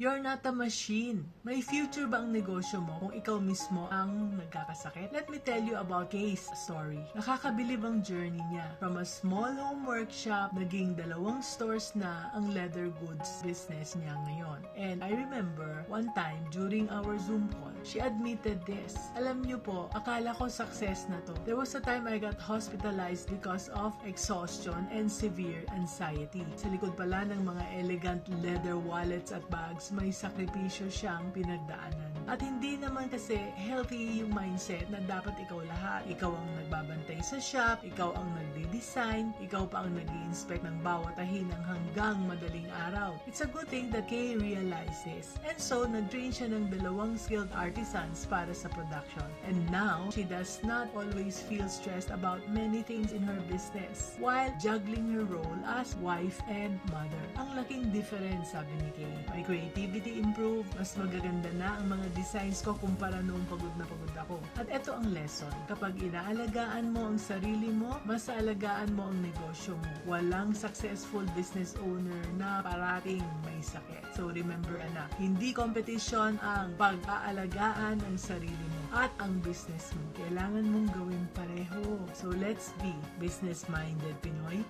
You're not a machine. May future ba ang negosyo mo kung ikaw mismo ang nagkakasakit? Let me tell you about Kay's story. Nakakabilib ang journey niya. From a small home workshop, naging 2 stores na ang leather goods business niya ngayon. And I remember, one time during our Zoom call, she admitted this. Alam niyo po, akala ko success na to. There was a time I got hospitalized because of exhaustion and severe anxiety. Sa likod pala ng mga elegant leather wallets at bags, may sakripisyo siyang pinagdaanan. At hindi naman kasi healthy yung mindset na dapat ikaw lahat. Ikaw ang nagbabantay sa shop, ikaw ang nagde-design, ikaw pa ang nag-i-inspect ng bawat tahinang hanggang madaling araw. It's a good thing that Kay realized this. And so, nag-train siya ng 2 skilled artisans para sa production. And now, she does not always feel stressed about many things in her business while juggling her role as wife and mother. Ang laking difference, sabi ni Kay. My creativity improved, mas magaganda na ang mga designs ko kumpara noong pagod na pagod ako. At ito ang lesson. Kapag inaalagaan mo ang sarili mo, mas aalagaan mo ang negosyo mo. Walang successful business owner na parating may sakit. So remember anak, hindi competition ang pag-aalagaan ng sarili mo at ang business mo. Kailangan mong gawin pareho. So let's be business-minded Pinoy.